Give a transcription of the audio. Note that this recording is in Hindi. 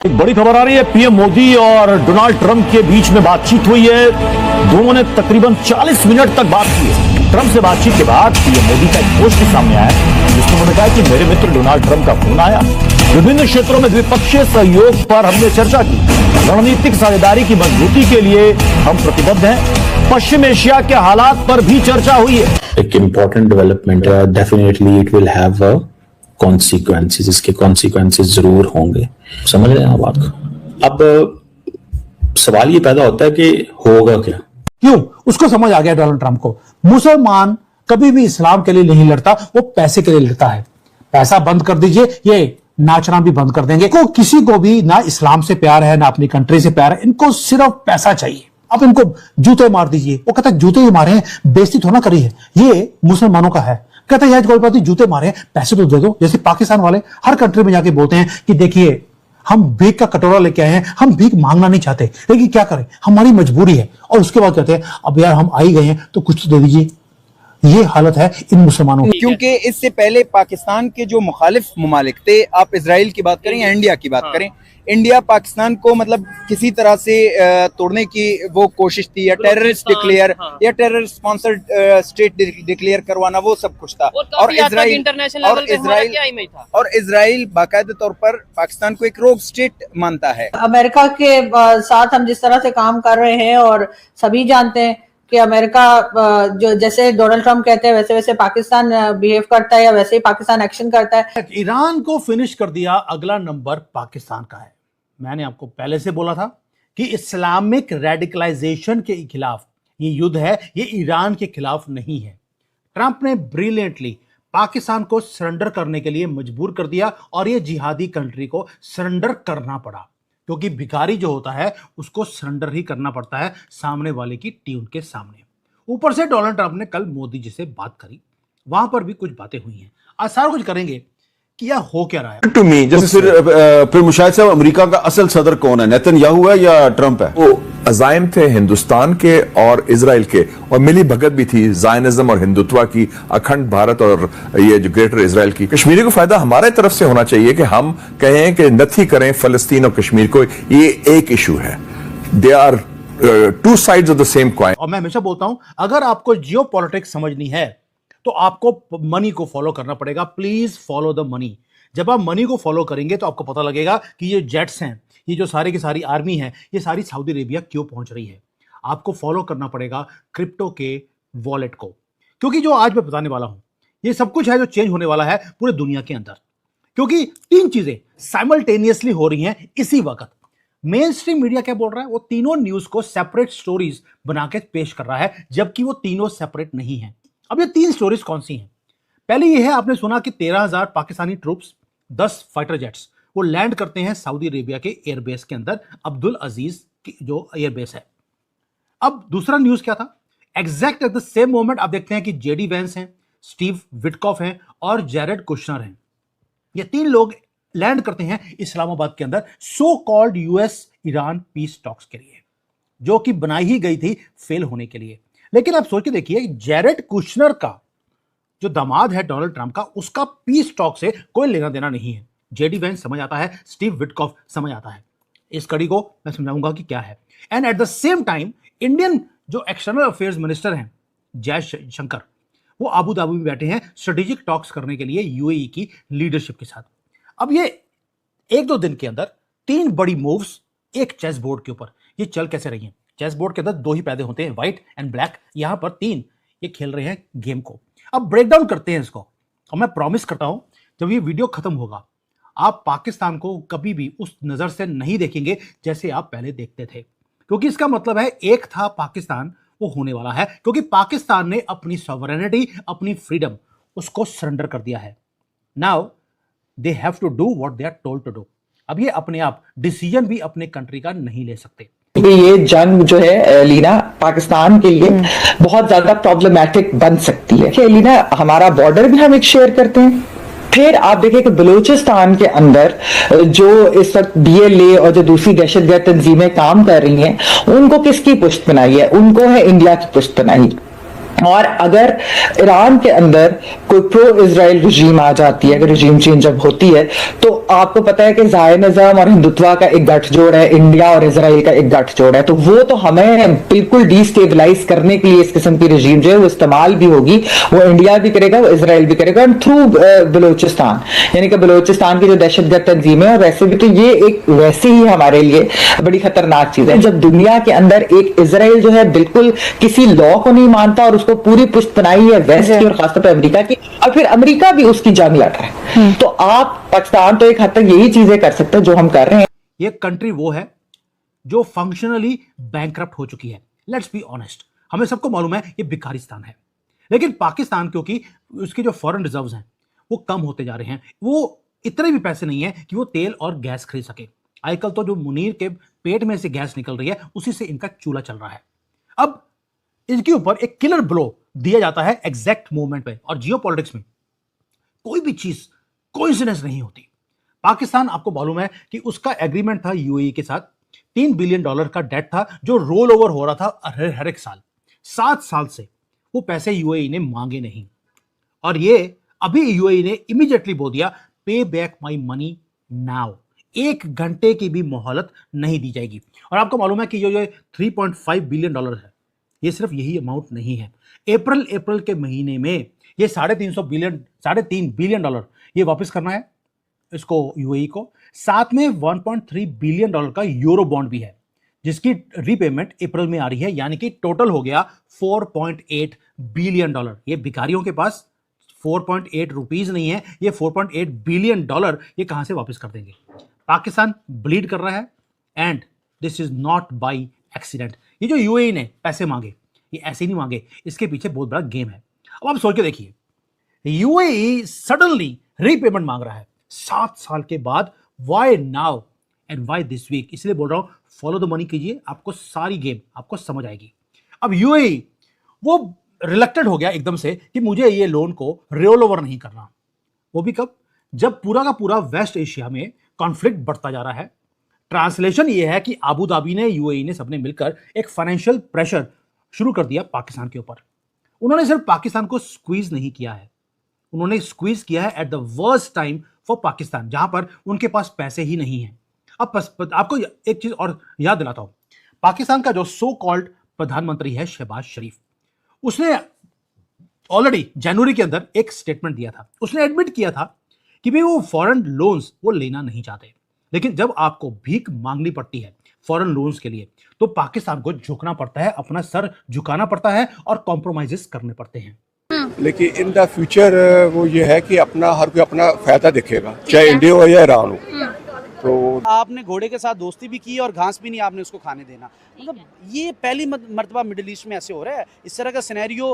एक बड़ी खबर आ रही है। पीएम मोदी और डोनाल्ड ट्रंप के बीच में बातचीत हुई है। दोनों ने तकरीबन 40 मिनट तक बात की है। ट्रंप से बातचीत के बाद पीएम मोदी का एक पोस्ट भी सामने आया जिसमें उन्होंने कहा कि मेरे मित्र डोनाल्ड ट्रंप का फोन आया, विभिन्न क्षेत्रों में द्विपक्षीय सहयोग पर हमने चर्चा की, रणनीतिक साझेदारी की मजबूती के लिए हम प्रतिबद्ध हैं, पश्चिम एशिया के हालात पर भी चर्चा हुई है। एक इम्पॉर्टेंट डेवलपमेंट है, definitely it will have a consequences, इसके कॉन्सिक्वेंसेस जरूर होंगे। समझ रहे हैं आप बात को? अब सवाल ये पैदा होता है कि होगा क्या। क्यों? उसको समझ आ गया डोनाल्ड ट्रंप को, मुसलमान कभी भी इस्लाम के लिए नहीं लड़ता, वो पैसे के लिए लड़ता है। पैसा बंद कर दीजिए, ये नाचना भी बंद कर देंगे। को किसी को भी ना इस्लाम से प्यार है ना अपनी कंट्री से प्यार है, इनको सिर्फ पैसा चाहिए। आप इनको जूते मार दीजिए, वो कहता है जूते ही मारे हैं, बेइज्जती थोड़ा ना करी है, ये मुसलमानों का है। कहता है कोई बात नहीं, जूते मारे, पैसे तो दे दो। जैसे पाकिस्तान वाले हर कंट्री में जाके बोलते हैं कि देखिए हम भीख का कटोरा लेके आए हैं, हम भीख मांगना नहीं चाहते, लेकिन क्या करें, हमारी मजबूरी है। और उसके बाद कहते हैं अब यार हम आ ही गए हैं तो कुछ तो दे दीजिए। ये हालत है इन मुसलमानों की। क्योंकि इससे पहले पाकिस्तान के जो मुखालिफ ममालिक थे, आप इजराइल की बात करें या इंडिया की बात करें, इंडिया पाकिस्तान को मतलब किसी तरह से तोड़ने की वो कोशिश थी, या टेररिस्ट डिक्लेयर या टेररिस्ट स्पॉन्सर्ड स्टेट डिक्लेयर करवाना, वो सब कुछ था। और इजराइल बाकायदा तौर पर पाकिस्तान को एक रोग स्टेट मानता है। अमेरिका के साथ हम जिस तरह से काम कर रहे हैं, और सभी जानते हैं कि अमेरिका जो जैसे डोनाल्ड ट्रंप कहते हैं वैसे वैसे पाकिस्तान बिहेव करता है, या वैसे ही पाकिस्तान एक्शन करता है। ईरान को फिनिश कर दिया, अगला नंबर पाकिस्तान का है। मैंने आपको पहले से बोला था कि इस्लामिक रेडिकलाइजेशन के खिलाफ ये युद्ध है, ये ईरान के खिलाफ नहीं है। ट्रंप ने ब्रिलियंटली पाकिस्तान को सरेंडर करने के लिए मजबूर कर दिया, और ये जिहादी कंट्री को सरेंडर करना पड़ा, क्योंकि भिखारी जो होता है उसको सरेंडर ही करना पड़ता है सामने वाले की ट्यून के सामने। ऊपर से डोनाल्ड ट्रंप ने कल मोदी जी से बात करी, वहां पर भी कुछ बातें हुई हैं। आज सारा कुछ करेंगे कि यह हो क्या रहा है। टू मी जैसे फिर मुशाहिद साहब, अमेरिका का असल सदर कौन है, नेतन्याहू है या ट्रंप है? वो अजाइम थे हिंदुस्तान के और इजराइल के, और मिली भगत भी थी जायनिज्म और हिंदुत्व की, अखंड भारत और ये जो ग्रेटर इजराइल की। कश्मीरी को फायदा हमारे तरफ से होना चाहिए कि हम कहें कि नथी करें फलस्तीन और कश्मीर को। ये एक इशू है, they are two sides of the same coin. और मैं हमेशा बोलता हूं, अगर आपको जियो पॉलिटिक्स समझनी है तो आपको मनी को फॉलो करना पड़ेगा। Please follow the money. जब आप मनी को फॉलो करेंगे तो आपको पता लगेगा कि ये जेट्स हैं, ये जो सारी की सारी आर्मी है, ये सारी सऊदी अरेबिया क्यों पहुंच रही है। आपको फॉलो करना पड़ेगा क्रिप्टो के वॉलेट को, क्योंकि जो आज मैं बताने वाला हूं ये सब कुछ है जो चेंज होने वाला है पूरे दुनिया के अंदर। क्योंकि तीन चीजें साइमल्टेनियसली हो रही हैं इसी वक्त। मेन स्ट्रीम मीडिया क्या बोल रहा है, वो तीनों न्यूज को सेपरेट स्टोरीज बना के पेश कर रहा है, जबकि वो तीनों सेपरेट नहीं है। अब ये तीन स्टोरीज कौन सी हैं? पहली ये है, आपने सुना कि 13,000 पाकिस्तानी ट्रूप्स, 10 फाइटर जेट्स वो लैंड करते हैं सऊदी अरेबिया के एयरबेस के अंदर, अब्दुल अजीज की जो एयरबेस है। अब दूसरा न्यूज क्या था, exact at the same moment आप देखते हैं कि जेडी वेंस हैं, स्टीव विटकॉफ हैं और जेरेड कुशनर हैं। ये तीन लोग लैंड करते हैं इस्लामाबाद के अंदर so called US Iran peace talks के लिए, जो कि बनाई ही गई थी फेल होने के लिए। लेकिन आप सोच के देखिए, जेरेड कुशनर का जो दामाद है डोनाल्ड ट्रंप का, उसका पीस टॉक से कोई लेना देना नहीं है। जेडी वेंस समझ आता है, स्टीव विटकॉफ समझ आता है। इस कड़ी को मैं समझाऊंगा कि क्या है। And at the same time Indian जो एक्सटर्नल अफेयर्स मिनिस्टर हैं जयशंकर, वो आबू धाबी में बैठे हैं स्ट्रेटेजिक टॉक्स करने के लिए यूएई की लीडरशिप के साथ। अब ये एक दो दिन के अंदर तीन बड़ी मूव्स एक चेस बोर्ड के ऊपर ये चल कैसे रही हैं। चेस बोर्ड के अंदर दो ही पैदे होते हैं, व्हाइट एंड ब्लैक, यहां पर तीन ये खेल रहे हैं गेम को। अब ब्रेक डाउन करते हैं इसको, और मैं प्रॉमिस करता हूं जब ये वीडियो खत्म होगा आप पाकिस्तान को कभी भी उस नजर से नहीं देखेंगे जैसे आप पहले देखते थे, क्योंकि इसका मतलब है एक था पाकिस्तान, वो होने वाला है, क्योंकि पाकिस्तान ने अपनी सॉवरेनिटी, अपनी फ्रीडम उसको सरेंडर कर दिया है। Now they have to do what they are told to do. अब ये अपने आप डिसीजन भी अपने कंट्री का नहीं ले सकते। ये जंग जो है लीना पाकिस्तान के लिए बहुत ज्यादा प्रॉब्लमैटिक बन सकती है। लीना, हमारा बॉर्डर भी हम एक शेयर करते हैं। फिर आप देखिए कि बलूचिस्तान के अंदर जो इस वक्त बीएलए और जो दूसरी दहशतगर्द तंजीमें काम कर रही हैं, उनको किसकी पुष्ट बनाई है? उनको है इंडिया की पुष्ट बनाई। और अगर ईरान के अंदर कोई प्रो इजराइल रजीम आ जाती है, अगर रजीम चेंज अब होती है, तो आपको पता है कि ज़ायनिज़्म और हिंदुत्व का एक गठजोड़ है, इंडिया और इजराइल का एक गठजोड़ है, तो वो तो हमें बिल्कुल डिस्टेबलाइज करने के लिए इस किस्म की रजीम जो है वो इस्तेमाल भी होगी, वो इंडिया भी करेगा, वो इजराइल भी करेगा, और थ्रू बलूचिस्तान, यानी कि बलूचिस्तान की जो दहशतगर्द तंजीमें, और वैसे भी तो ये एक वैसे ही हमारे लिए बड़ी खतरनाक चीज है जब दुनिया के अंदर एक इजराइल जो है बिल्कुल किसी लॉ को नहीं मानता और उसको पूरी पुष्ट बनाई है वेस्ट की और खासतौर पर अमेरिका की, और फिर अमेरिका भी उसकी जंग लड़ रहा है। तो आप पाकिस्तान तो एक हद तक यही चीजें कर सकते हैं जो हम कर रहे हैं। ये कंट्री वो है जो फंक्शनली बैंकरप्ट हो चुकी है। लेट्स बी ऑनेस्ट, हमें सबको मालूम है ये भिखारिस्तान है, लेकिन पाकिस्तान क्योंकि उसके जो फॉरेन रिजर्व्स हैं वो कम होते जा रहे हैं, वो इतने भी पैसे नहीं है कि वो तेल और गैस खरीद सके। आजकल तो जो मुनीर के पेट में से गैस निकल रही है उसी से इनका चूल्हा चल रहा है। अब इनके ऊपर एक किलर ब्लो दिया जाता है एग्जैक्ट मोमेंट पे, और जियोपॉलिटिक्स में कोई भी चीज कोइंसिडेंस नहीं होती। पाकिस्तान, आपको मालूम है कि उसका एग्रीमेंट था यूएई के साथ, $3 बिलियन का डेट था जो रोल ओवर हो रहा था हर एक साल। 7 साल से वो पैसे यूएई ने मांगे नहीं, और ये अभी यूएई ने इमीडिएटली बोल दिया पे बैक माई मनी नाउ, 1 घंटे की भी मोहलत नहीं दी जाएगी। और आपको मालूम है कि ये 3.5 बिलियन डॉलर है, ये सिर्फ यही अमाउंट नहीं है। अप्रैल के महीने में ये 3.5 बिलियन डॉलर ये वापस करना है इसको यूएई को। साथ में $1.3 बिलियन का यूरो बॉन्ड भी है जिसकी रीपेमेंट अप्रैल में आ रही है, यानी कि टोटल हो गया $4.8 बिलियन। ये भिखारियों के पास 4.8 रुपीज नहीं है, ये $4.8 बिलियन ये कहां से वापस कर देंगे। पाकिस्तान ब्लीड कर रहा है and this is not by accident. ये जो यूएई ने पैसे मांगे ये ऐसे नहीं मांगे, इसके पीछे बहुत बड़ा गेम है। अब आप सोच के देखिए, यूएई सडनली रीपेमेंट मांग रहा है 7 साल के बाद। Why now and why this week? इसलिए बोल रहा हूं फॉलो द मनी कीजिए, आपको सारी गेम आपको समझ आएगी। अब यूएई वो रिलेक्टेड हो गया एकदम से कि मुझे ये लोन को रोल ओवर नहीं करना। वो भी कब? जब पूरा का पूरा वेस्ट एशिया में कॉन्फ्लिक्ट बढ़ता जा रहा है। ट्रांसलेशन ये है कि अबू धाबी ने, यूएई ने, सबने मिलकर एक फाइनेंशियल प्रेशर शुरू कर दिया पाकिस्तान के ऊपर। उन्होंने सिर्फ पाकिस्तान को स्क्वीज नहीं किया है, उन्होंने स्क्वीज किया है at the worst time for Pakistan, जहां पर उनके पास पैसे ही नहीं है। अब आपको एक चीज और याद दिलाता हूं, पाकिस्तान का जो सो कॉल्ड प्रधानमंत्री है शहबाज शरीफ, उसने ऑलरेडी जनवरी के अंदर एक स्टेटमेंट दिया था। उसने एडमिट किया था कि भाई वो फॉरेन लोन्स वो लेना नहीं चाहते, लेकिन जब आपको भीख मांगनी पड़ती है फॉरेन लोन्स के लिए तो पाकिस्तान को झुकना पड़ता है, अपना सर झुकाना पड़ता है और कॉम्प्रोमाइजेस करने पड़ते हैं। लेकिन इन द फ्यूचर वो ये है कि अपना हर कोई अपना फायदा देखेगा, चाहे इंडिया हो या ईरान हो। तो आपने घोड़े के साथ दोस्ती भी की और घास भी नहीं आपने उसको खाने देना, मतलब ये पहली मर्तबा मिडिल ईस्ट में ऐसे हो रहा है। इस तरह का सिनेरियो